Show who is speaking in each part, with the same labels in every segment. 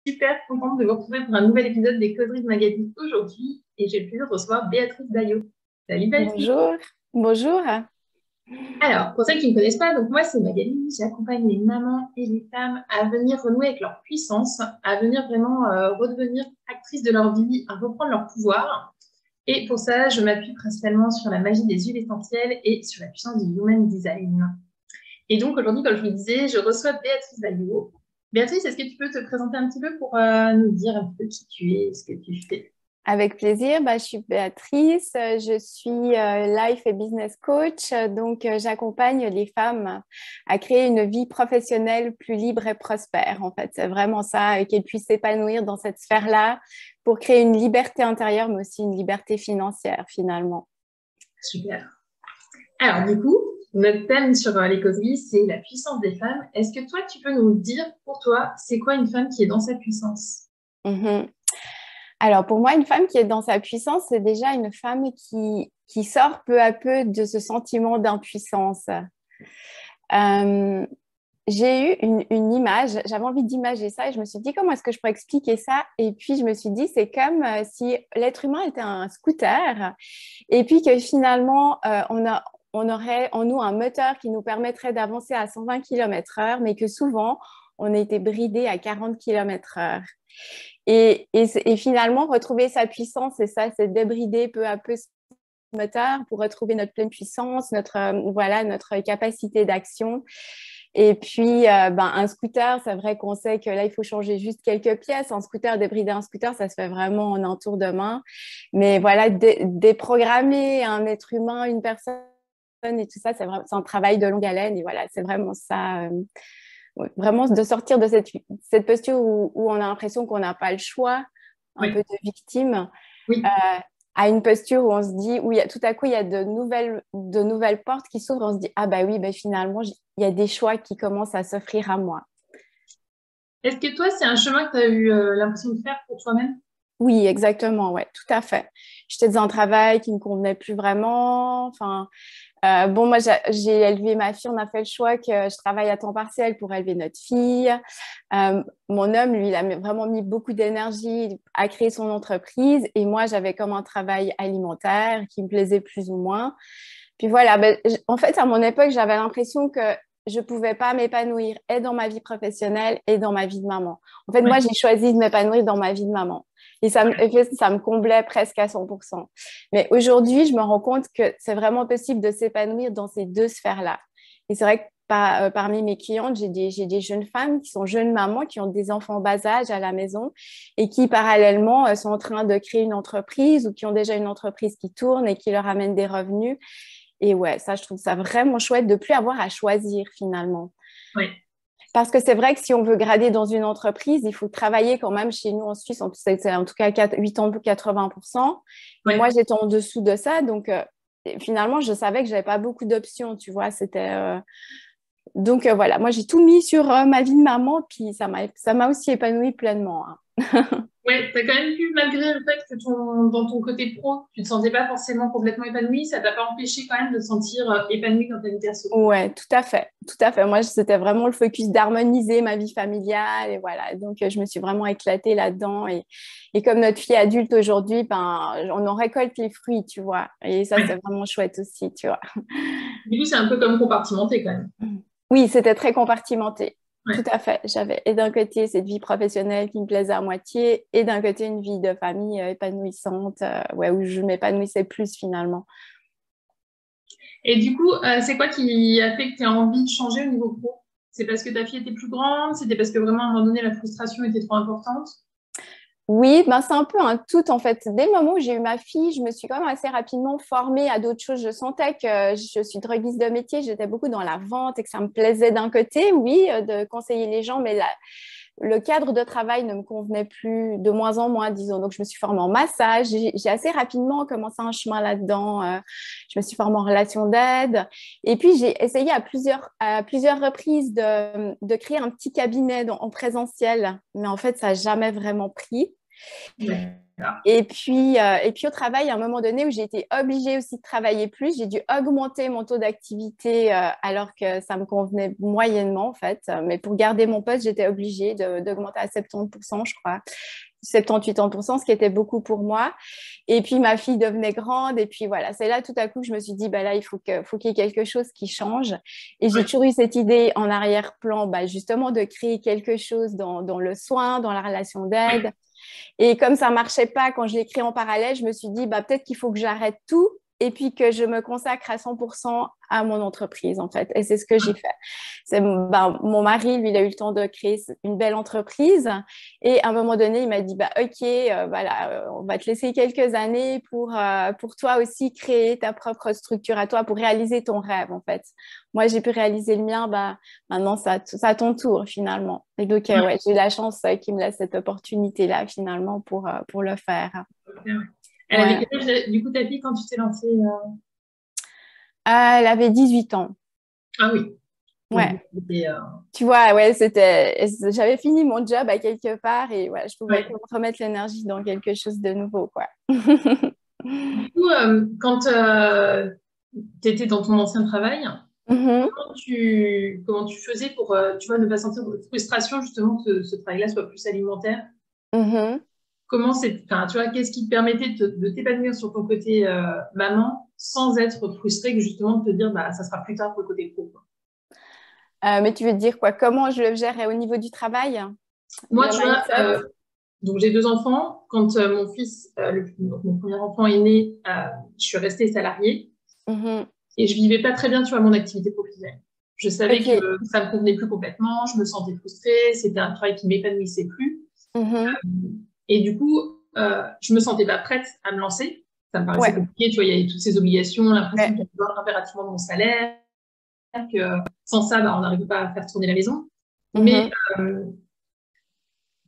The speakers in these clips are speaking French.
Speaker 1: Super contente de vous retrouver pour un nouvel épisode des Causeries de Magali aujourd'hui et j'ai le plaisir de recevoir Béatrice Daillot. Salut Béatrice.
Speaker 2: Bonjour, bonjour.
Speaker 1: Alors, pour celles qui ne me connaissent pas, donc moi c'est Magali, j'accompagne les mamans et les femmes à venir renouer avec leur puissance, à venir vraiment redevenir actrices de leur vie, à reprendre leur pouvoir. Et pour ça, je m'appuie principalement sur la magie des huiles essentielles et sur la puissance du Human Design. Et donc aujourd'hui, comme je vous le disais, je reçois Béatrice Daillot. Béatrice, est-ce que tu peux te présenter un petit peu pour nous dire un peu qui tu es, ce que tu fais?
Speaker 2: Avec plaisir. Je suis Béatrice, je suis life et business coach. J'accompagne les femmes à créer une vie professionnelle plus libre et prospère. En fait, c'est vraiment ça, qu'elles puissent s'épanouir dans cette sphère-là pour créer une liberté intérieure, mais aussi une liberté financière finalement.
Speaker 1: Super. Alors du coup, notre thème sur les causeries, c'est la puissance des femmes. Est-ce que toi, tu peux nous dire pour toi, c'est quoi une femme qui est dans sa puissance?
Speaker 2: Mhm. Alors, pour moi, une femme qui est dans sa puissance, c'est déjà une femme qui sort peu à peu de ce sentiment d'impuissance. Euh, j'ai eu une image, j'avais envie d'imager ça et je me suis dit comment est-ce que je pourrais expliquer ça? Et puis je me suis dit c'est comme si l'être humain était un scooter et puis que finalement on aurait en nous un moteur qui nous permettrait d'avancer à 120 km/h, mais que souvent on a été bridé à 40 km/h. Et finalement, retrouver sa puissance, c'est ça, c'est débrider peu à peu ce moteur pour retrouver notre pleine puissance, notre capacité d'action. Et puis, un scooter, c'est vrai qu'on sait que là, il faut changer juste quelques pièces. Un scooter, débrider un scooter, ça se fait vraiment en un tour de main. Mais voilà, déprogrammer un être humain, une personne et tout ça, c'est un travail de longue haleine. Et voilà, c'est vraiment ça. Vraiment de sortir de cette posture où on a l'impression qu'on n'a pas le choix, un peu
Speaker 1: Oui,
Speaker 2: de victime,
Speaker 1: oui.
Speaker 2: euh, à une posture où on se dit, tout à coup, il y a de nouvelles portes qui s'ouvrent, on se dit, ah bah oui, finalement, il y a des choix qui commencent à s'offrir à moi.
Speaker 1: Est-ce que toi, c'est un chemin que tu as eu l'impression de faire pour toi-même?
Speaker 2: Oui, exactement, ouais, tout à fait. J'étais dans un travail qui ne me convenait plus vraiment. Enfin, moi, j'ai élevé ma fille. On a fait le choix que je travaille à temps partiel pour élever notre fille. Mon homme, lui, il a vraiment mis beaucoup d'énergie à créer son entreprise. Et moi, j'avais comme un travail alimentaire qui me plaisait plus ou moins. Puis voilà, en fait, à mon époque, j'avais l'impression que je ne pouvais pas m'épanouir et dans ma vie professionnelle et dans ma vie de maman. En fait, moi,
Speaker 1: Oui,
Speaker 2: j'ai choisi de m'épanouir dans ma vie de maman. Et ça me comblait presque à 100%. Mais aujourd'hui, je me rends compte que c'est vraiment possible de s'épanouir dans ces deux sphères-là. Et c'est vrai que parmi mes clientes, j'ai des jeunes femmes qui sont jeunes mamans, qui ont des enfants en bas âge à la maison et qui, parallèlement, sont en train de créer une entreprise ou qui ont déjà une entreprise qui tourne et qui leur amène des revenus. Et ouais, ça, je trouve ça vraiment chouette de ne plus avoir à choisir finalement.
Speaker 1: oui,
Speaker 2: Parce que c'est vrai que si on veut grader dans une entreprise, il faut travailler quand même chez nous en Suisse. C'est en tout cas 80%. Et moi,
Speaker 1: oui.
Speaker 2: j'étais en dessous de ça. Donc, finalement, je savais que je n'avais pas beaucoup d'options, tu vois. Voilà, moi, j'ai tout mis sur ma vie de maman. Puis, ça m'a aussi épanouie pleinement, hein.
Speaker 1: Ouais, t'as quand même pu, malgré le fait que dans ton côté pro, tu te sentais pas forcément complètement épanouie, ça t'a pas empêché quand même de te sentir épanouie dans ta vie perso.
Speaker 2: Ouais, tout à fait, tout à fait. Moi, c'était vraiment le focus d'harmoniser ma vie familiale et voilà. Donc, je me suis vraiment éclatée là-dedans et comme notre fille adulte aujourd'hui, on en récolte les fruits, tu vois. Et ça, c'est
Speaker 1: Ouais.
Speaker 2: vraiment chouette aussi, tu vois.
Speaker 1: Du coup, c'est un peu comme compartimenté quand même.
Speaker 2: Oui, c'était très compartimenté. Tout
Speaker 1: Ouais.
Speaker 2: à fait. J'avais et d'un côté cette vie professionnelle qui me plaisait à moitié et d'un côté une vie de famille épanouissante, ouais, où je m'épanouissais plus finalement.
Speaker 1: Et du coup, c'est quoi qui a fait que tu as envie de changer au niveau pro? C'est parce que ta fille était plus grande? C'était parce que vraiment, à un moment donné, la frustration était trop importante?
Speaker 2: Oui, c'est un peu un tout en fait. Dès le moment où j'ai eu ma fille, je me suis quand même assez rapidement formée à d'autres choses. Je sentais que je suis droguiste de métier, j'étais beaucoup dans la vente et que ça me plaisait d'un côté, oui, de conseiller les gens, mais le cadre de travail ne me convenait plus de moins en moins, disons. Donc, je me suis formée en massage. J'ai assez rapidement commencé un chemin là-dedans. Je me suis formée en relation d'aide. Et puis, j'ai essayé à plusieurs reprises de créer un petit cabinet en présentiel. Mais en fait, ça n'a jamais vraiment pris.
Speaker 1: D'accord.
Speaker 2: Et puis au travail, à un moment donné où j'ai été obligée aussi de travailler plus, j'ai dû augmenter mon taux d'activité alors que ça me convenait moyennement en fait. Mais pour garder mon poste, j'étais obligée d'augmenter à 70%, je crois. 70-80%, ce qui était beaucoup pour moi. Et puis ma fille devenait grande. Et puis voilà, c'est là tout à coup que je me suis dit, bah là, faut qu'il y ait quelque chose qui change. Et j'ai toujours eu cette idée en arrière-plan, bah, justement, de créer quelque chose dans le soin, dans la relation d'aide. Et comme ça marchait pas quand je l'ai créé en parallèle, je me suis dit, bah, peut-être qu'il faut que j'arrête tout et puis que je me consacre à 100% à mon entreprise, en fait. Et c'est ce que j'ai fait. Mon mari, lui, il a eu le temps de créer une belle entreprise. Et à un moment donné, il m'a dit, bah, OK, voilà, on va te laisser quelques années pour toi aussi créer ta propre structure à toi, pour réaliser ton rêve, en fait. Moi, j'ai pu réaliser le mien, bah, maintenant, c'est à ton tour, finalement. Et donc, ouais, j'ai eu la chance qu'il me laisse cette opportunité-là, finalement, pour le faire.
Speaker 1: Elle avait
Speaker 2: Ouais.
Speaker 1: quel âge, du coup, ta fille, quand tu t'es lancée
Speaker 2: Elle avait 18 ans.
Speaker 1: Ah oui. Donc,
Speaker 2: Ouais.
Speaker 1: c'était,
Speaker 2: Tu vois, ouais, j'avais fini mon job à quelque part et ouais, je pouvais
Speaker 1: ouais.
Speaker 2: remettre l'énergie dans quelque chose de nouveau, quoi.
Speaker 1: Du coup, quand tu étais dans ton ancien travail,
Speaker 2: Mhm,
Speaker 1: comment tu faisais pour, tu vois, ne pas sentir de frustration, justement, que ce travail-là soit plus alimentaire?
Speaker 2: mhm.
Speaker 1: Comment c'est, enfin, tu vois, qu'est-ce qui te permettait de t'épanouir sur ton côté maman sans être frustrée, que justement de te dire, bah, ça sera plus tard pour le côté pro, quoi.
Speaker 2: Mais tu veux dire quoi? Comment je le gère au niveau du travail?
Speaker 1: Moi,
Speaker 2: Le
Speaker 1: tu vois,
Speaker 2: mindset?
Speaker 1: donc j'ai deux enfants. Quand mon fils, donc mon premier enfant est né, je suis restée salariée
Speaker 2: Mhm.
Speaker 1: et je vivais pas très bien, tu vois, mon activité professionnelle. Je savais que
Speaker 2: Ok.
Speaker 1: ça me convenait plus complètement, je me sentais frustrée, c'était un travail qui m'épanouissait plus.
Speaker 2: Mhm.
Speaker 1: Et du coup, je me sentais pas prête à me lancer. Ça me paraissait
Speaker 2: Ouais.
Speaker 1: compliqué, tu vois, il y avait toutes ces obligations, l'impression
Speaker 2: Ouais.
Speaker 1: qu'il y avait impérativement mon salaire, que sans ça, bah, on n'arrivait pas à faire tourner la maison. Mais
Speaker 2: Mhm.
Speaker 1: euh,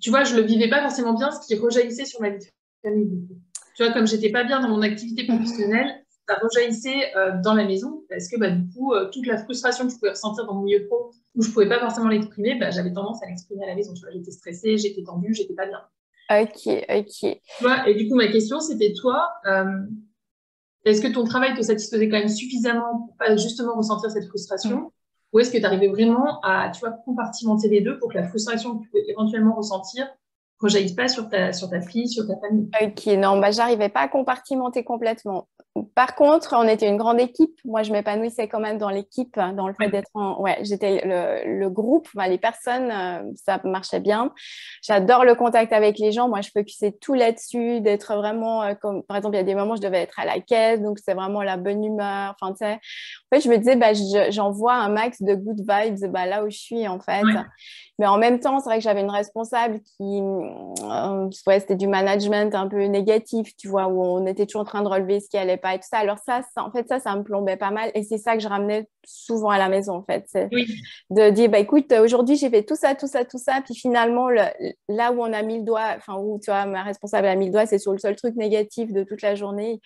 Speaker 1: tu vois, je le vivais pas forcément bien, ce qui rejaillissait sur ma vie de famille. Du coup. Tu vois, comme j'étais pas bien dans mon activité
Speaker 2: Mhm.
Speaker 1: professionnelle, ça rejaillissait dans la maison parce que bah, du coup, toute la frustration que je pouvais ressentir dans mon milieu pro où je pouvais pas forcément l'exprimer, bah, j'avais tendance à l'exprimer à la maison. Tu vois, j'étais stressée, j'étais tendue, j'étais pas bien.
Speaker 2: Ok, ok.
Speaker 1: Tu vois, et du coup, ma question, c'était toi, est-ce que ton travail te satisfaisait quand même suffisamment pour pas justement ressentir cette frustration? Ou est-ce que tu arrivais vraiment à, tu vois, compartimenter les deux pour que la frustration que tu pouvais éventuellement ressentir rejaillisse pas sur ta fille, sur ta famille?
Speaker 2: Ok, non, bah, j'arrivais pas à compartimenter complètement. Par contre, on était une grande équipe. Moi, je m'épanouissais quand même dans l'équipe, dans le fait
Speaker 1: Ouais.
Speaker 2: d'être en... Ouais, j'étais le groupe, enfin, les personnes, ça marchait bien. J'adore le contact avec les gens. Moi, je focusais tout là-dessus, d'être vraiment comme... Par exemple, il y a des moments où je devais être à la caisse, donc c'est vraiment la bonne humeur. Enfin, tu sais, en fait, je me disais, bah, j'envoie un max de good vibes bah, là où je suis, en fait.
Speaker 1: Ouais.
Speaker 2: Mais en même temps, c'est vrai que j'avais une responsable ouais, c'était du management un peu négatif, tu vois, où on était toujours en train de relever ce qui allait pas et tout ça. Alors en fait, ça me plombait pas mal. Et c'est ça que je ramenais souvent à la maison, en fait. C'est
Speaker 1: Oui.
Speaker 2: de dire, bah, écoute, aujourd'hui, j'ai fait tout ça, tout ça, tout ça. Puis finalement, là où on a mis le doigt, enfin, où, tu vois, ma responsable a mis le doigt, c'est sur le seul truc négatif de toute la journée.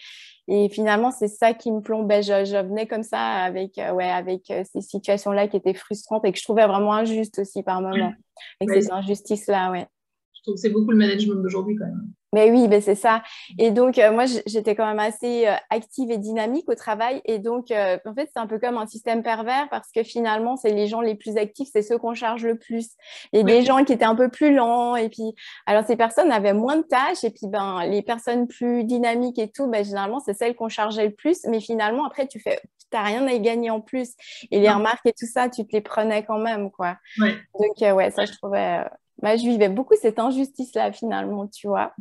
Speaker 2: Et finalement, c'est ça qui me plombait. Je venais comme ça avec ces situations-là qui étaient frustrantes et que je trouvais vraiment injustes aussi par moments. Avec
Speaker 1: Ouais,
Speaker 2: cette injustice-là, ouais.
Speaker 1: je trouve que c'est beaucoup le management d'aujourd'hui quand même.
Speaker 2: Mais oui, ben c'est ça. Et donc, moi, j'étais quand même assez active et dynamique au travail. Et donc, en fait, c'est un peu comme un système pervers parce que finalement, c'est les gens les plus actifs, c'est ceux qu'on charge le plus. Et des
Speaker 1: Oui.
Speaker 2: gens qui étaient un peu plus lents. Et puis, alors, ces personnes avaient moins de tâches. Et puis, ben, les personnes plus dynamiques et tout, ben, généralement, c'est celles qu'on chargeait le plus. Mais finalement, après, tu n'as rien à y gagner en plus. Et les
Speaker 1: Non.
Speaker 2: remarques et tout ça, tu te les prenais quand même, quoi.
Speaker 1: Ouais.
Speaker 2: Donc, ouais, ça, je trouvais. Bah, je vivais beaucoup cette injustice-là, finalement, tu vois.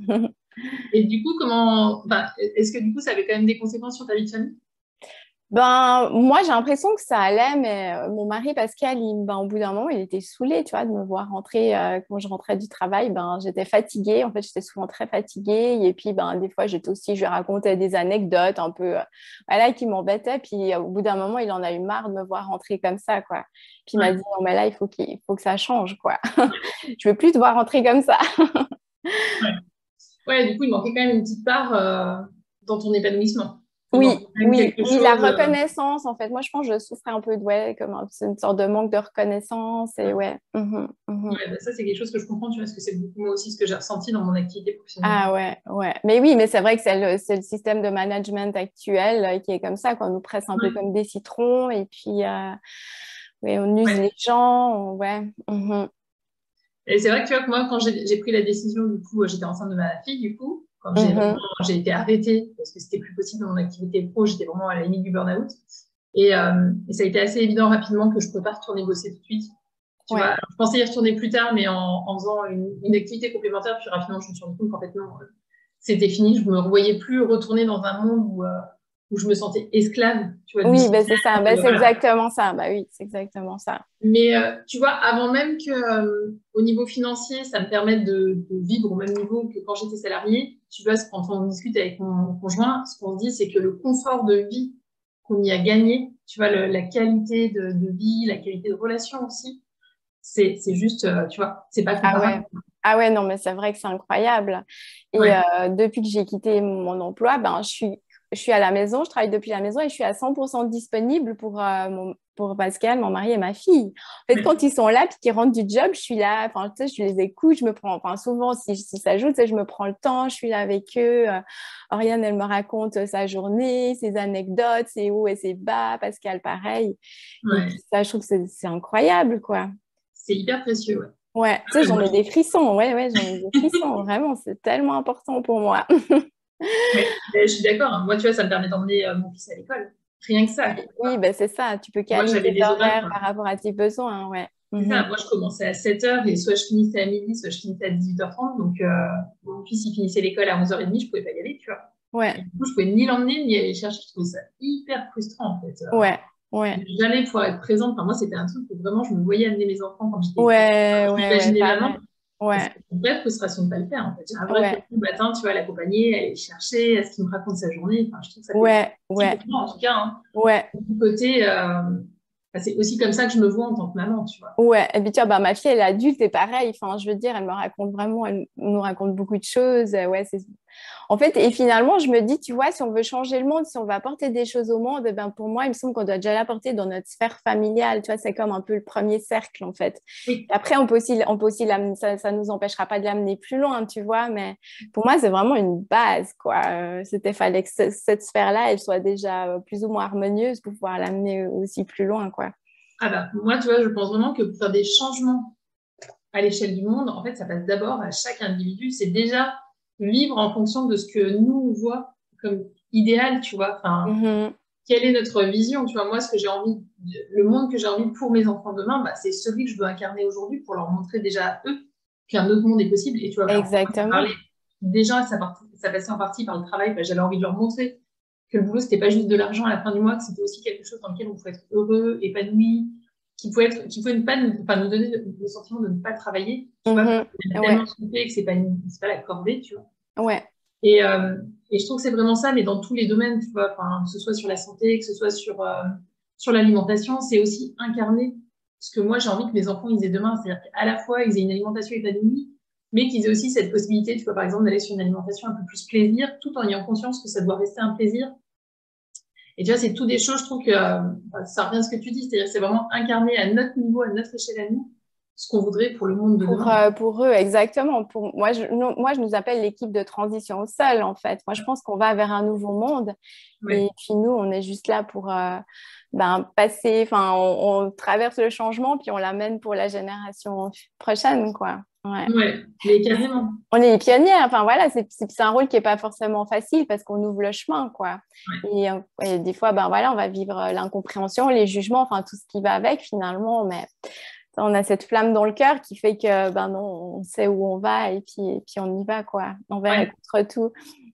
Speaker 1: Et du coup, enfin, est-ce que du coup, ça avait quand même des conséquences sur ta vie de famille?
Speaker 2: Ben, moi, j'ai l'impression que ça allait, mais mon mari, Pascal, ben, au bout d'un moment, il était saoulé, tu vois, de me voir rentrer. Quand je rentrais du travail, ben, j'étais fatiguée. En fait, j'étais souvent très fatiguée. Et puis, ben, des fois, je lui racontais des anecdotes un peu, voilà, qui m'embêtaient. Puis, au bout d'un moment, il en a eu marre de me voir rentrer comme ça, quoi. Puis, il m'a
Speaker 1: Ouais.
Speaker 2: dit, non, mais là, il faut que ça change, quoi. Je veux plus te voir rentrer comme ça.
Speaker 1: Ouais. Ouais, du coup, il manquait quand même une petite part dans ton épanouissement. On en
Speaker 2: Oui,
Speaker 1: fait même
Speaker 2: oui,
Speaker 1: quelque
Speaker 2: oui, la
Speaker 1: chose.
Speaker 2: reconnaissance, en fait. Moi, je pense que je souffrais un peu de, ouais, comme c'est une sorte de manque de reconnaissance. Et ouais.
Speaker 1: Ouais, bah ça, c'est quelque chose que je comprends, tu vois, parce que c'est beaucoup moi aussi ce que j'ai ressenti dans mon activité professionnelle.
Speaker 2: Ah ouais, ouais. Mais oui, mais c'est vrai que c'est le système de management actuel qui est comme ça, qu'on nous presse un peu
Speaker 1: Ouais,
Speaker 2: comme des citrons et puis ouais, on use
Speaker 1: ouais.
Speaker 2: les gens. Ouais.
Speaker 1: Et c'est vrai que tu vois que moi, quand j'ai pris la décision, du coup, j'étais enceinte de ma fille, du coup, quand
Speaker 2: Mhm.
Speaker 1: j'ai été arrêtée parce que c'était plus possible dans mon activité pro, j'étais vraiment à la limite du burn-out. Et ça a été assez évident rapidement que je ne pouvais pas retourner bosser tout de suite. Tu vois,
Speaker 2: Ouais.
Speaker 1: alors, je pensais y retourner plus tard, mais en faisant une activité complémentaire, puis rapidement, je me suis rendu compte qu'en fait, non, c'était fini. Je me revoyais plus retourner dans un monde où je me sentais esclave, tu vois, du
Speaker 2: Oui, ben
Speaker 1: système.
Speaker 2: c'est ça. Ben, c'est
Speaker 1: Voilà.
Speaker 2: exactement ça. Bah oui, c'est exactement ça.
Speaker 1: Mais tu vois, avant même que au niveau financier, ça me permette de vivre au même niveau que quand j'étais salariée, tu vois, quand on discute avec mon conjoint, ce qu'on se dit, c'est que le confort de vie qu'on y a gagné, tu vois, la qualité de vie, la qualité de relation aussi, c'est juste, tu vois, c'est pas
Speaker 2: Ah
Speaker 1: comparable.
Speaker 2: ouais. Ah ouais, non, mais c'est vrai que c'est incroyable. Et
Speaker 1: Ouais,
Speaker 2: depuis que j'ai quitté mon emploi, ben, je suis à la maison, je travaille depuis la maison et je suis à 100% disponible pour Pascal, mon mari et ma fille. En fait,
Speaker 1: ouais,
Speaker 2: quand ils sont là puis qu'ils rentrent du job, je suis là, enfin, tu sais, je les écoute, je me prends, enfin, souvent, si ça joue, tu sais, je me prends le temps, je suis là avec eux. Oriane, elle me raconte sa journée, ses anecdotes, ses hauts et ses bas, Pascal, pareil. Et puis
Speaker 1: ouais.
Speaker 2: ça, je trouve que c'est incroyable, quoi.
Speaker 1: C'est hyper précieux, ouais.
Speaker 2: Ouais, tu sais,
Speaker 1: Ouais,
Speaker 2: j'en
Speaker 1: moi,
Speaker 2: ai des frissons. Ouais, ouais, j'en ai des frissons. Vraiment, c'est tellement important pour moi.
Speaker 1: ouais, je suis d'accord, hein. Moi, tu vois, ça me permet d'emmener mon fils à l'école. Rien que ça, tu
Speaker 2: Oui,
Speaker 1: vois.
Speaker 2: ben c'est ça. Tu peux
Speaker 1: Moi,
Speaker 2: caler
Speaker 1: j'avais
Speaker 2: tes
Speaker 1: des horaires,
Speaker 2: horaires
Speaker 1: quoi.
Speaker 2: par rapport à tes besoins. Ouais.
Speaker 1: C'est ça, moi je commençais à 7h et soit je finissais à midi, soit je finissais à 18h30. Donc mon fils il finissait l'école à 11h30, je pouvais pas y aller, tu vois. Et
Speaker 2: Ouais,
Speaker 1: du coup, je pouvais ni l'emmener ni aller le chercher. Je trouvais ça hyper frustrant en fait.
Speaker 2: ouais,
Speaker 1: De
Speaker 2: ouais,
Speaker 1: jamais pouvoir être présente. Enfin, moi, c'était un truc où vraiment je me voyais amener mes enfants
Speaker 2: ouais,
Speaker 1: quand je
Speaker 2: ouais, ouais,
Speaker 1: m'imaginais maman.
Speaker 2: pareil.
Speaker 1: Et
Speaker 2: Ouais,
Speaker 1: c'était une vraie frustration de ne pas le faire en fait. J'ai un vrai
Speaker 2: ouais,
Speaker 1: côté le matin, tu vois, l'accompagner, aller le chercher, à ce qu'il me raconte sa journée. Enfin, je trouve que ça fait
Speaker 2: ouais,
Speaker 1: petit pour
Speaker 2: ouais,
Speaker 1: moi en tout cas, hein.
Speaker 2: ouais.
Speaker 1: Du côté, enfin, c'est aussi comme ça que je me vois en tant que maman, tu vois.
Speaker 2: Ouais, et puis tu vois, bah, ma fille, elle est adulte et pareil, enfin, je veux dire, elle me raconte vraiment, elle nous raconte beaucoup de choses. Ouais, En fait, et finalement, je me dis, tu vois, si on veut changer le monde, si on veut apporter des choses au monde, eh ben, pour moi, il me semble qu'on doit déjà l'apporter dans notre sphère familiale. Tu vois, c'est comme un peu le premier cercle, en fait.
Speaker 1: Oui.
Speaker 2: Et après, on peut aussi l'amener, ça nous empêchera pas de l'amener plus loin, tu vois, mais pour moi, c'est vraiment une base, quoi. Fallait que cette sphère-là, elle soit déjà plus ou moins harmonieuse pour pouvoir l'amener aussi plus loin, quoi.
Speaker 1: Ah bah, moi, tu vois, je pense vraiment que pour faire des changements à l'échelle du monde, en fait, ça passe d'abord à chaque individu. C'est déjà vivre en fonction de ce que nous, on voit comme idéal, tu vois. Enfin,
Speaker 2: Mhm.
Speaker 1: quelle est notre vision, tu vois. Moi, ce que j'ai envie, le monde que j'ai envie pour mes enfants demain, bah, c'est celui que je veux incarner aujourd'hui pour leur montrer déjà à eux qu'un autre monde est possible. Et tu vois, alors, pour parler,
Speaker 2: Exactement.
Speaker 1: déjà, ça passait en partie par le travail. Bah, j'avais envie de leur montrer que le boulot, c'était pas juste de l'argent à la fin du mois, que c'était aussi quelque chose dans lequel on pouvait être heureux, épanoui, qui pouvait ne pas nous, enfin, nous donner le sentiment de ne pas travailler, tu vois, parce
Speaker 2: Mhm.
Speaker 1: qu'on est
Speaker 2: Ouais,
Speaker 1: tellement occupé que c'est pas la corvée, tu vois.
Speaker 2: ouais.
Speaker 1: Et, euh, et je trouve que c'est vraiment ça, mais dans tous les domaines, tu vois, enfin, que ce soit sur la santé, que ce soit sur l'alimentation, c'est aussi incarner ce que moi j'ai envie que mes enfants ils aient demain, c'est-à-dire qu'à la fois ils aient une alimentation épanouie, mais qu'ils aient aussi cette possibilité, tu vois, par exemple, d'aller sur une alimentation un peu plus plaisir, tout en ayant conscience que ça doit rester un plaisir. Et tu vois, c'est tout des choses, je trouve que ça revient à ce que tu dis, c'est-à-dire que c'est vraiment incarner à notre niveau, à notre échelle à nous, ce qu'on voudrait pour le monde de demain.
Speaker 2: Pour eux, exactement. Moi, je nous appelle l'équipe de transition au sol, en fait. Moi, je pense qu'on va vers un nouveau monde. Et
Speaker 1: Ouais,
Speaker 2: puis, nous, on est juste là pour passer, enfin, on traverse le changement, puis on l'amène pour la génération prochaine, quoi. Ouais.
Speaker 1: ouais, mais
Speaker 2: Et
Speaker 1: carrément.
Speaker 2: on est les pionnières. Enfin, voilà, c'est un rôle qui n'est pas forcément facile parce qu'on ouvre le chemin, quoi.
Speaker 1: Ouais.
Speaker 2: Et des fois, ben voilà, on va vivre l'incompréhension, les jugements, enfin, tout ce qui va avec, finalement. Mais on a cette flamme dans le cœur qui fait que ben non, on sait où on va et puis on y va quoi, envers et
Speaker 1: Ouais.
Speaker 2: contre tout.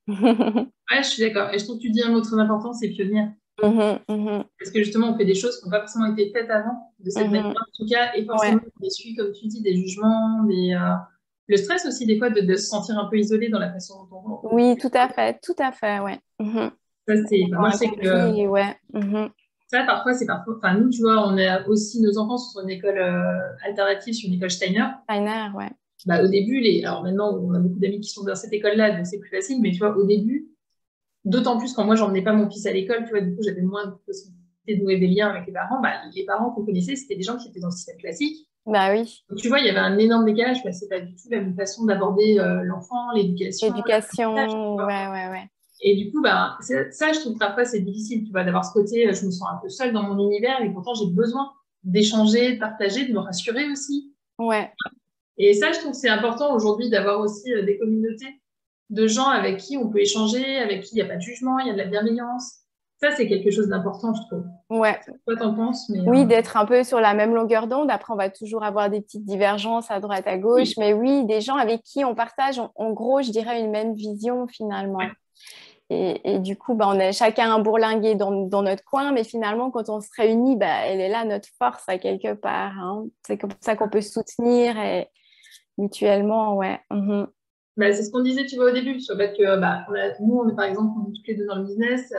Speaker 1: Ouais, je suis d'accord. Et je trouve que tu dis un mot très important, c'est pionnière.
Speaker 2: Mhm, mhm,
Speaker 1: Parce que justement, on fait des choses qui n'ont pas forcément été faites avant, de cette manière,
Speaker 2: mhm.
Speaker 1: en tout cas, et forcément,
Speaker 2: Ouais,
Speaker 1: on essuie, comme tu dis, des jugements, le stress aussi, des fois, de se sentir un peu isolé dans la façon dont
Speaker 2: oui, tout à fait, ouais. Mhm.
Speaker 1: ça, c'est, enfin, moi,
Speaker 2: On
Speaker 1: je
Speaker 2: a
Speaker 1: sais que
Speaker 2: compris, ouais. Mhm.
Speaker 1: ça, parfois, c'est parfois, enfin, nous, tu vois, on a aussi, nos enfants sont sur une école alternative, sur une école Steiner.
Speaker 2: Steiner, ouais.
Speaker 1: Bah, au début, alors maintenant, on a beaucoup d'amis qui sont dans cette école-là, donc c'est plus facile, mais tu vois, au début, d'autant plus quand moi, j'emmenais pas mon fils à l'école, tu vois, du coup, j'avais moins de possibilités de nouer des liens avec les parents. Bah, les parents qu'on connaissait, c'était des gens qui étaient dans le système classique.
Speaker 2: Bah oui.
Speaker 1: Donc, tu vois, il y avait un énorme décalage, parce que c'est pas du tout la même façon d'aborder l'enfant, l'éducation, l'apprentissage, tu
Speaker 2: Éducation,
Speaker 1: vois.
Speaker 2: ouais.
Speaker 1: Et du coup, bah, ça, je trouve que parfois, c'est difficile, tu vois, d'avoir ce côté, je me sens un peu seule dans mon univers, et pourtant, j'ai besoin d'échanger, de partager, de me rassurer aussi.
Speaker 2: Ouais.
Speaker 1: Et ça, je trouve que c'est important aujourd'hui d'avoir aussi des communautés de gens avec qui on peut échanger, avec qui il n'y a pas de jugement, il y a de la bienveillance. Ça, c'est quelque chose d'important, je trouve.
Speaker 2: Ouais.
Speaker 1: Toi, t'en penses, mais
Speaker 2: Oui, d'être un peu sur la même longueur d'onde. Après, on va toujours avoir des petites divergences à droite, à gauche.
Speaker 1: oui,
Speaker 2: Mais oui, des gens avec qui on partage, en gros, je dirais, une même vision finalement.
Speaker 1: ouais,
Speaker 2: Et du coup, bah, on est chacun un bourlingué dans notre coin. Mais finalement, quand on se réunit, bah, elle est là, notre force, à quelque part. Hein. C'est comme ça qu'on peut se soutenir et mutuellement, ouais. Mhm.
Speaker 1: bah, c'est ce qu'on disait, tu vois, au début, sur le fait que bah, nous, on est par exemple, on est toutes les deux dans le business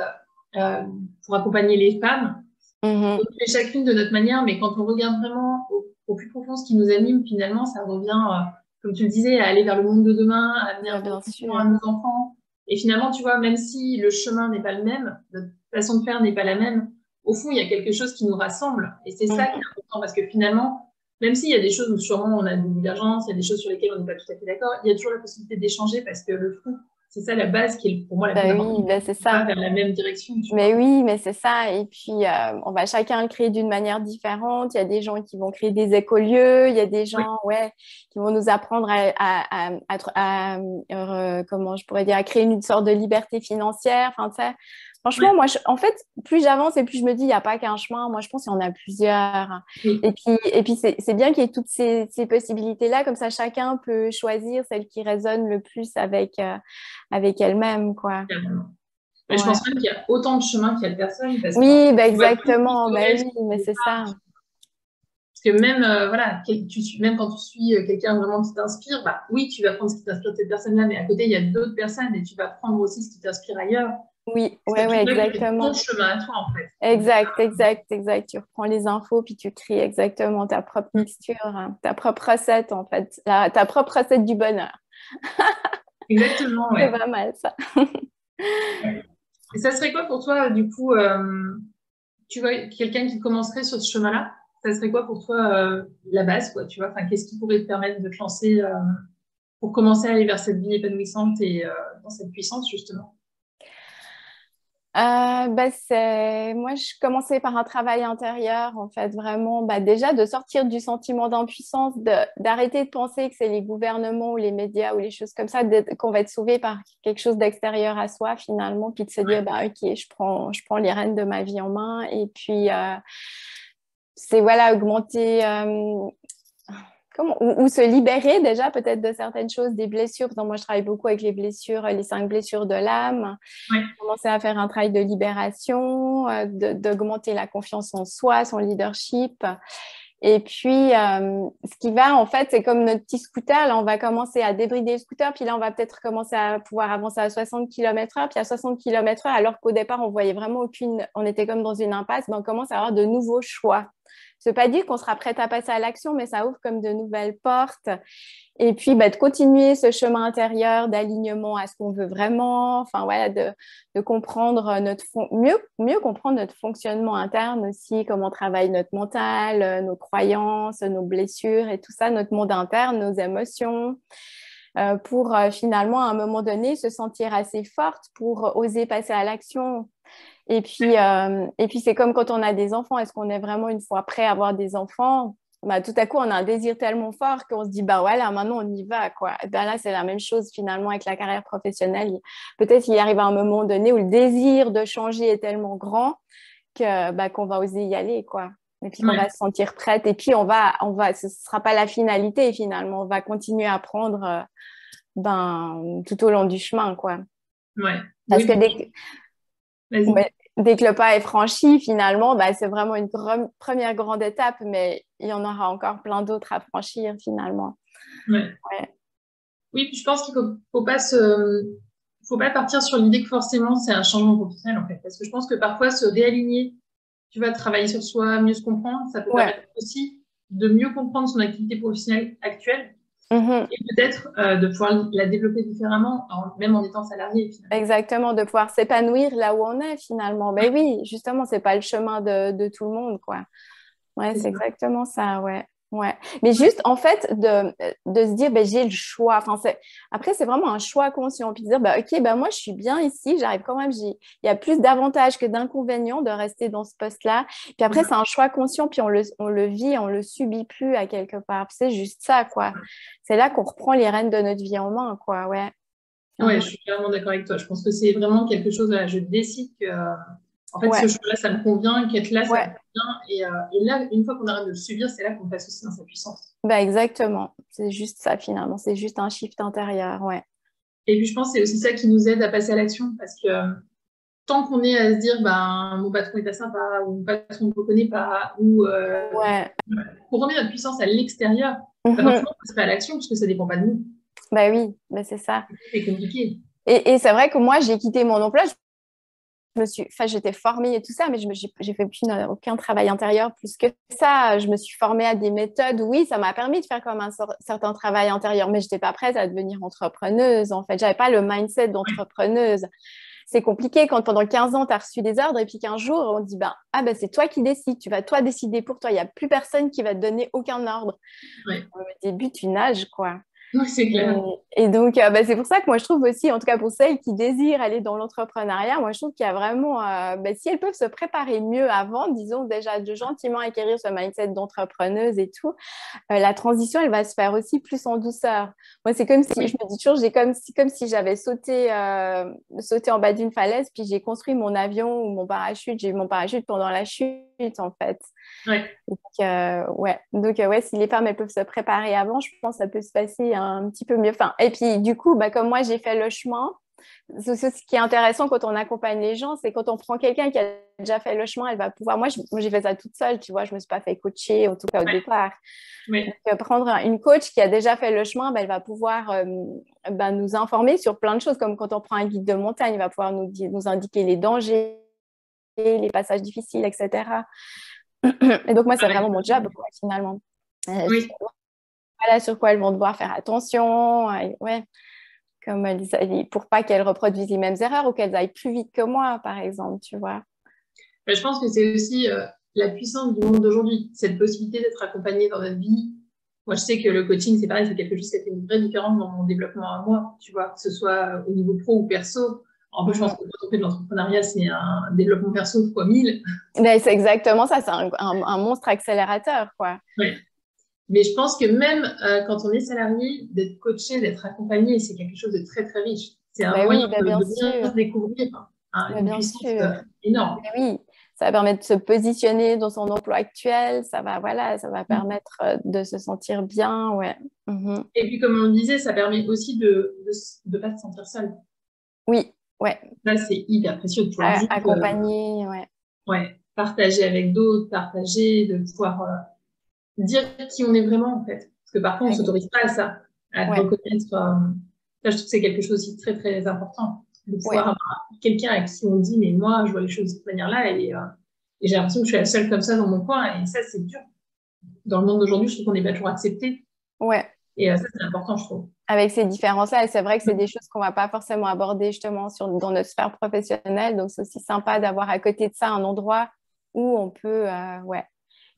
Speaker 1: euh, pour accompagner les femmes. On
Speaker 2: Mhm.
Speaker 1: le fait chacune de notre manière, mais quand on regarde vraiment au plus profond ce qui nous anime, finalement, ça revient, comme tu le disais, à aller vers le monde de demain, à amener un
Speaker 2: Ouais,
Speaker 1: bon
Speaker 2: bien
Speaker 1: futur à
Speaker 2: sûr.
Speaker 1: nos enfants. Et finalement, tu vois, même si le chemin n'est pas le même, notre façon de faire n'est pas la même, au fond, il y a quelque chose qui nous rassemble. Et c'est ça qui
Speaker 2: Mhm.
Speaker 1: est important, parce que finalement, même s'il y a des choses où sûrement on a des divergences, il y a des choses sur lesquelles on n'est pas tout à fait d'accord, il y a toujours la possibilité d'échanger, parce que le fond, c'est ça la base qui est pour moi la plus
Speaker 2: Bah
Speaker 1: importante.
Speaker 2: oui, bah c'est
Speaker 1: On va
Speaker 2: ça.
Speaker 1: vers la même direction, tu
Speaker 2: Mais
Speaker 1: vois.
Speaker 2: oui, mais c'est ça. Et puis, on va chacun le créer d'une manière différente. Il y a des gens qui vont créer des écolieux. Il y a des
Speaker 1: Oui,
Speaker 2: gens, ouais, qui vont nous apprendre comment je pourrais dire, à créer une sorte de liberté financière. Enfin, tu sais, franchement,
Speaker 1: ouais,
Speaker 2: moi, en fait, plus j'avance et plus je me dis, il n'y a pas qu'un chemin. Moi, je pense qu'il y en a plusieurs.
Speaker 1: oui.
Speaker 2: Et puis c'est bien qu'il y ait toutes ces possibilités-là. Comme ça, chacun peut choisir celle qui résonne le plus avec elle-même, quoi.
Speaker 1: Mais je
Speaker 2: Ouais.
Speaker 1: pense même qu'il y a autant de chemins qu'il y a de personnes parce que
Speaker 2: Oui, bah
Speaker 1: tu vois plus
Speaker 2: exactement. Bah
Speaker 1: corrèle
Speaker 2: oui, mais c'est ça.
Speaker 1: parce que même voilà, même quand tu suis quelqu'un vraiment qui t'inspire, bah oui, tu vas prendre ce qui t'inspire de cette personne-là, mais à côté, il y a d'autres personnes et tu vas prendre aussi ce qui t'inspire ailleurs.
Speaker 2: Oui,
Speaker 1: C'est
Speaker 2: ouais,
Speaker 1: toi
Speaker 2: ouais,
Speaker 1: qui fais ton
Speaker 2: exactement.
Speaker 1: chemin à toi, en fait. Donc,
Speaker 2: Exact. Tu reprends les infos puis tu crées exactement ta propre mixture, hein, ta propre recette en fait, ta propre recette du bonheur.
Speaker 1: exactement,
Speaker 2: C'est
Speaker 1: ouais.
Speaker 2: pas mal ça.
Speaker 1: Ouais. Et ça serait quoi pour toi, du coup, tu vois, quelqu'un qui commencerait sur ce chemin-là, ça serait quoi pour toi la base, quoi, tu vois, enfin, qu'est-ce qui pourrait te permettre de te lancer pour commencer à aller vers cette vie épanouissante et dans cette puissance, justement.
Speaker 2: Moi, je commençais par un travail intérieur, en fait, vraiment, déjà de sortir du sentiment d'impuissance, d'arrêter de penser que c'est les gouvernements ou les médias ou les choses comme ça, qu'on va être sauvé par quelque chose d'extérieur à soi, finalement, puis de se dire, bah, ok, je prends les rênes de ma vie en main, et puis, c'est, voilà, augmenter, ou se libérer déjà peut-être de certaines choses, des blessures. Donc, moi, je travaille beaucoup avec les blessures, les 5 blessures de l'âme.
Speaker 1: Ouais,
Speaker 2: Commencer à faire un travail de libération, d'augmenter la confiance en soi, son leadership. Et puis, ce qui va, en fait, c'est comme notre petit scooter. Là, on va commencer à débrider le scooter, puis là, on va peut-être commencer à pouvoir avancer à 60 km/h. Puis à 60 km/h, alors qu'au départ, on voyait vraiment on était comme dans une impasse, ben, on commence à avoir de nouveaux choix. Ça ne veut pas dire qu'on sera prête à passer à l'action, mais ça ouvre comme de nouvelles portes. Et puis, de continuer ce chemin intérieur d'alignement à ce qu'on veut vraiment, enfin voilà, de comprendre mieux comprendre notre fonctionnement interne aussi, comment travaille notre mental, nos croyances, nos blessures et tout ça, notre monde interne, nos émotions, pour finalement, à un moment donné, se sentir assez forte pour oser passer à l'action. Et puis c'est comme quand on a des enfants, est-ce qu'on est vraiment une fois prêt à avoir des enfants? Tout à coup, on a un désir tellement fort qu'on se dit, bah voilà, maintenant on y va, quoi. Et ben là, c'est la même chose finalement avec la carrière professionnelle. Peut-être qu'il arrive à un moment donné où le désir de changer est tellement grand qu'on va oser y aller, quoi. Et puis qu'on
Speaker 1: ouais,
Speaker 2: va se sentir prête. Et puis ce ne sera pas la finalité finalement. On va continuer à apprendre tout au long du chemin, quoi.
Speaker 1: ouais.
Speaker 2: Parce
Speaker 1: Oui,
Speaker 2: que
Speaker 1: puis, vas-y.
Speaker 2: dès que le pas est franchi, finalement, c'est vraiment une première grande étape, mais il y en aura encore plein d'autres à franchir finalement.
Speaker 1: Ouais.
Speaker 2: Ouais,
Speaker 1: Oui, puis je pense qu'il faut pas partir sur l'idée que forcément c'est un changement professionnel, en fait. Parce que je pense que parfois se réaligner, tu vas travailler sur soi, mieux se comprendre, ça peut
Speaker 2: ouais,
Speaker 1: permettre aussi de mieux comprendre son activité professionnelle actuelle. Et peut-être de pouvoir la développer différemment, même en étant salarié, finalement.
Speaker 2: Exactement, de pouvoir s'épanouir là où on est finalement. Ben oui, justement, c'est pas le chemin de tout le monde, quoi. Ouais, c'est exactement ça, ouais. Ouais. Mais juste, en fait, de se dire, ben, j'ai le choix. Enfin, après, c'est vraiment un choix conscient. Puis de dire, ben, OK, ben, moi, je suis bien ici, j'arrive quand même. Il y a plus d'avantages que d'inconvénients de rester dans ce poste-là. Puis après, c'est un choix conscient, puis on le vit, on le subit plus à quelque part. Puis c'est juste ça, quoi. C'est là qu'on reprend les rênes de notre vie en main, quoi. Ouais.
Speaker 1: Ouais, je suis clairement d'accord avec toi. Je pense que c'est vraiment quelque chose, là, je décide que, en fait, ce choix-là, ça me convient, qu'être là, ça me convient. Et là, une fois qu'on arrête de le subir, c'est là qu'on passe aussi dans sa puissance.
Speaker 2: Bah exactement. C'est juste ça, finalement. C'est juste un shift intérieur, ouais.
Speaker 1: Et puis, je pense que c'est aussi ça qui nous aide à passer à l'action, parce que tant qu'on est à se dire, ben, mon patron est pas sympa, ou mon patron ne me reconnaît pas, ou pour remettre notre puissance à l'extérieur, forcément, on passe pas à l'action, parce que ça dépend pas de nous.
Speaker 2: Bah oui, bah c'est ça.
Speaker 1: C'est compliqué.
Speaker 2: Et c'est vrai que moi, j'ai quitté mon emploi. J'étais formée et tout ça, mais j'ai fait aucun travail intérieur plus que ça. Je me suis formée à des méthodes. Oui, ça m'a permis de faire comme un certain travail intérieur, mais je n'étais pas prête à devenir entrepreneuse. En fait, j'avais pas le mindset d'entrepreneuse. C'est compliqué quand pendant 15 ans, tu as reçu des ordres et puis qu'un jour, on te dit, c'est toi qui décides. Tu vas toi décider pour toi. Il n'y a plus personne qui va te donner aucun ordre.
Speaker 1: Ouais.
Speaker 2: Au début, tu nages, quoi.
Speaker 1: Oui, c'est clair.
Speaker 2: Et donc, c'est pour ça que moi, je trouve aussi, en tout cas pour celles qui désirent aller dans l'entrepreneuriat, moi, je trouve qu'il y a vraiment, si elles peuvent se préparer mieux avant, disons déjà de gentiment acquérir ce mindset d'entrepreneuse et tout, la transition, elle va se faire aussi plus en douceur. Moi, c'est comme si, je me dis toujours, comme si j'avais sauté en bas d'une falaise, puis j'ai construit mon avion ou mon parachute. J'ai eu mon parachute pendant la chute, en fait.
Speaker 1: Ouais.
Speaker 2: Donc, si les femmes elles peuvent se préparer avant, je pense que ça peut se passer un petit peu mieux. Enfin, et puis, du coup, comme moi, j'ai fait le chemin. Ce qui est intéressant quand on accompagne les gens, c'est quand on prend quelqu'un qui a déjà fait le chemin, elle va pouvoir. Moi, j'ai fait ça toute seule, tu vois, je me suis pas fait coacher, en tout cas au départ.
Speaker 1: Oui.
Speaker 2: Donc, prendre une coach qui a déjà fait le chemin, elle va pouvoir nous informer sur plein de choses, comme quand on prend un guide de montagne, il va pouvoir nous indiquer les dangers, les passages difficiles, etc. Et donc, moi, c'est vraiment mon job, quoi, finalement.
Speaker 1: Oui.
Speaker 2: Voilà sur quoi elles vont devoir faire attention. Comme pour pas qu'elles reproduisent les mêmes erreurs ou qu'elles aillent plus vite que moi, par exemple, tu vois.
Speaker 1: Je pense que c'est aussi la puissance du monde d'aujourd'hui, cette possibilité d'être accompagnée dans notre vie. Moi, je sais que le coaching, c'est pareil, c'est quelque chose qui a fait une vraie différence dans mon développement à moi, tu vois, que ce soit au niveau pro ou perso. En plus, je pense que quand on fait de l'entrepreneuriat, c'est un développement perso fois 1000.
Speaker 2: Mais c'est exactement ça, c'est un monstre accélérateur, quoi.
Speaker 1: Ouais. Mais je pense que même quand on est salarié, d'être coaché, d'être accompagné, c'est quelque chose de très, très riche. C'est un moyen de bien se découvrir une puissance énorme.
Speaker 2: Mais oui, ça va permettre de se positionner dans son emploi actuel, ça va permettre de se sentir bien, ouais.
Speaker 1: Et puis, comme on le disait, ça permet aussi de ne pas se sentir seul.
Speaker 2: Oui, ouais.
Speaker 1: Là, c'est hyper précieux de pouvoir
Speaker 2: accompagner,
Speaker 1: partager avec d'autres, de pouvoir dire qui on est vraiment, en fait. Parce que parfois, on ne s'autorise pas à ça, à reconnaître. Ça, je trouve que c'est quelque chose aussi de très, très important. De pouvoir avoir quelqu'un à qui on dit, mais moi, je vois les choses de cette manière-là et j'ai l'impression que je suis la seule comme ça dans mon coin. Et ça, c'est dur. Dans le monde d'aujourd'hui, je trouve qu'on n'est pas toujours accepté.
Speaker 2: Ouais.
Speaker 1: Et ça, c'est important, je trouve.
Speaker 2: Avec ces différences-là, et c'est vrai que c'est des choses qu'on ne va pas forcément aborder justement dans notre sphère professionnelle. Donc, c'est aussi sympa d'avoir à côté de ça un endroit où on peut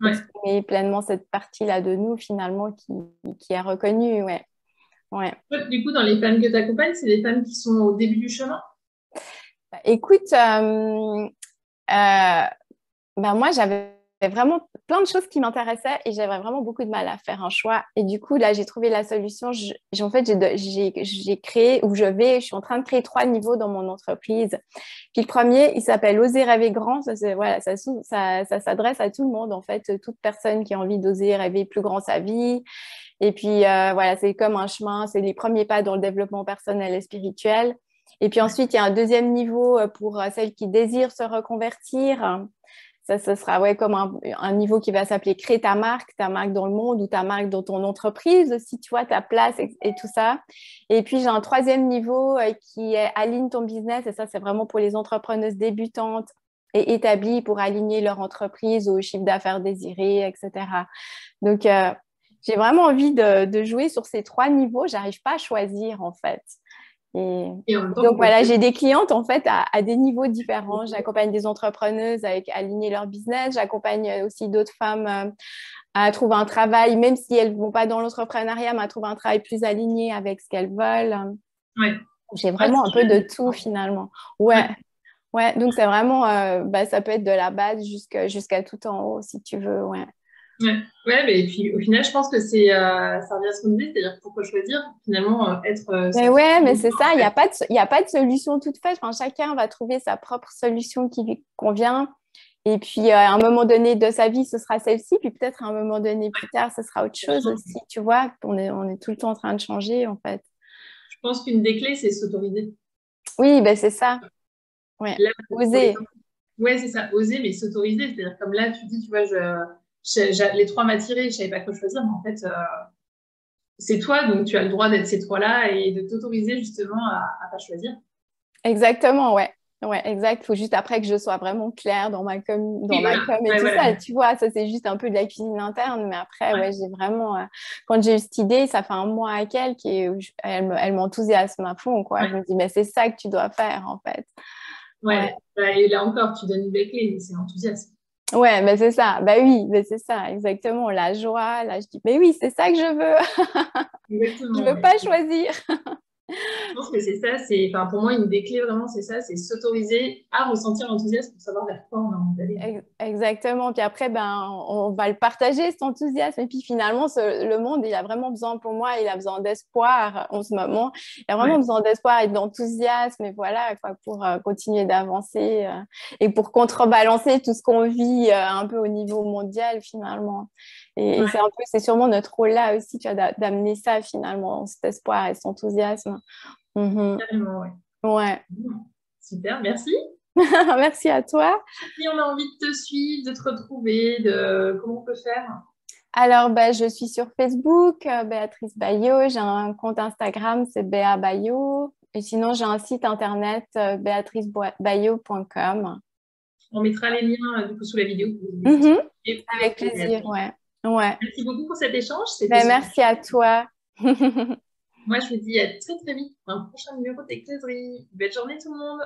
Speaker 2: exprimer pleinement cette partie-là de nous, finalement, qui est reconnue. Ouais.
Speaker 1: Du coup, dans les femmes que tu accompagnes, c'est des femmes qui sont au début du chemin?
Speaker 2: Écoute, moi, j'avais vraiment plein de choses qui m'intéressaient et j'avais vraiment beaucoup de mal à faire un choix. Et du coup, là, j'ai trouvé la solution. En fait, j'ai créé, je suis en train de créer 3 niveaux dans mon entreprise. Puis le premier, il s'appelle Oser rêver grand. Ça s'adresse à tout le monde, en fait, toute personne qui a envie d'oser rêver plus grand sa vie. Et puis, c'est comme un chemin, c'est les premiers pas dans le développement personnel et spirituel. Et puis ensuite, il y a un deuxième niveau pour celles qui désirent se reconvertir. Ça, ce sera comme un niveau qui va s'appeler créer ta marque dans le monde ou ta marque dans ton entreprise aussi, tu vois, ta place et tout ça. Et puis, j'ai un 3e niveau qui est aligne ton business. Et ça, c'est vraiment pour les entrepreneuses débutantes et établies pour aligner leur entreprise au chiffre d'affaires désiré, etc. Donc, j'ai vraiment envie de jouer sur ces 3 niveaux. J'arrive pas à choisir, en fait.
Speaker 1: Et en même temps,
Speaker 2: Donc,
Speaker 1: pourquoi
Speaker 2: voilà,
Speaker 1: choisir?
Speaker 2: j'ai des clientes, en fait, à des niveaux différents. J'accompagne des entrepreneuses avec aligner leur business. J'accompagne aussi d'autres femmes à trouver un travail, même si elles ne vont pas dans l'entrepreneuriat, mais à trouver un travail plus aligné avec ce qu'elles veulent.
Speaker 1: Ouais.
Speaker 2: J'ai
Speaker 1: Ouais,
Speaker 2: vraiment un
Speaker 1: c'est
Speaker 2: peu de
Speaker 1: chouette.
Speaker 2: tout, finalement.
Speaker 1: Ouais.
Speaker 2: Ouais. Ouais, donc c'est vraiment, ça peut être de la base jusqu'à tout en haut, si tu veux, ouais.
Speaker 1: Ouais. Ouais, mais et puis au final, je pense que ça revient à ce qu'on disait, c'est-à-dire pourquoi choisir, finalement, être
Speaker 2: Mais
Speaker 1: sa propre
Speaker 2: ouais, mais c'est
Speaker 1: mentor,
Speaker 2: ça,
Speaker 1: en fait.
Speaker 2: il y a pas de solution toute faite. Enfin, chacun va trouver sa propre solution qui lui convient. Et puis, à un moment donné de sa vie, ce sera celle-ci. Puis peut-être à un moment donné plus tard, ce sera autre
Speaker 1: Ça
Speaker 2: chose
Speaker 1: change.
Speaker 2: aussi. Tu vois, on est tout le temps en train de changer, en fait.
Speaker 1: Je pense qu'une des clés, c'est s'autoriser.
Speaker 2: Oui, ben c'est ça. Ouais.
Speaker 1: Là, pour les...
Speaker 2: Oser.
Speaker 1: Ouais, c'est ça, oser, mais s'autoriser. C'est-à-dire, comme là, tu dis, tu vois, les trois m'attiraient, je savais pas quoi choisir, mais en fait, c'est toi, donc tu as le droit d'être ces trois-là et de t'autoriser justement à pas choisir.
Speaker 2: Exactement, ouais. Ouais, exact. Il faut juste après que je sois vraiment claire dans
Speaker 1: Oui,
Speaker 2: ma
Speaker 1: voilà.
Speaker 2: com et
Speaker 1: Ouais,
Speaker 2: tout
Speaker 1: voilà.
Speaker 2: ça. Tu vois, ça, c'est juste un peu de la cuisine interne. Mais après,
Speaker 1: Ouais,
Speaker 2: ouais, j'ai vraiment. Quand j'ai eu cette idée, ça fait un mois à quelques et elle m'enthousiasme à fond, quoi.
Speaker 1: ouais,
Speaker 2: Je me dis, mais c'est ça que tu dois faire, en fait. Ouais.
Speaker 1: ouais. Bah, et là encore, tu donnes une des clés, c'est l'enthousiasme.
Speaker 2: Ouais, mais c'est ça. Bah oui, mais c'est ça, exactement. La joie, là, je dis, mais oui, c'est ça que je veux. Je
Speaker 1: Exactement,
Speaker 2: veux
Speaker 1: ouais.
Speaker 2: pas choisir.
Speaker 1: Je pense que c'est ça, enfin, pour moi, une des clés vraiment, c'est ça, c'est s'autoriser à ressentir l'enthousiasme pour savoir vers quoi on a envie d'aller.
Speaker 2: Exactement. Puis après, ben, on va le partager, cet enthousiasme. Et puis finalement, le monde, il a vraiment besoin, pour moi, il a besoin d'espoir en ce moment. Il a vraiment
Speaker 1: Ouais,
Speaker 2: besoin d'espoir et d'enthousiasme. Et voilà, quoi, pour continuer d'avancer et pour contrebalancer tout ce qu'on vit un peu au niveau mondial, finalement. Et
Speaker 1: ouais,
Speaker 2: c'est sûrement notre rôle là aussi, tu vois, d'amener ça, finalement, cet espoir et cet enthousiasme. Mhm.
Speaker 1: carrément, ouais.
Speaker 2: Ouais.
Speaker 1: Bon, super, merci.
Speaker 2: Merci à toi.
Speaker 1: Si on a envie de te suivre, de te retrouver, comment on peut faire?
Speaker 2: Alors, ben, je suis sur Facebook, Béatrice Bayo. J'ai un compte Instagram, c'est Béa Bayo. Et sinon, j'ai un site internet, béatricebayo.com.
Speaker 1: On mettra les liens du coup sous la vidéo pour vous aider.
Speaker 2: Mhm.
Speaker 1: Et
Speaker 2: Avec plaisir, ouais. Ouais.
Speaker 1: merci beaucoup pour cet échange, c'était
Speaker 2: Ben,
Speaker 1: super.
Speaker 2: merci à toi.
Speaker 1: Moi, je vous dis à très très vite pour un prochain numéro d'Eclaiserie. Belle journée tout le monde!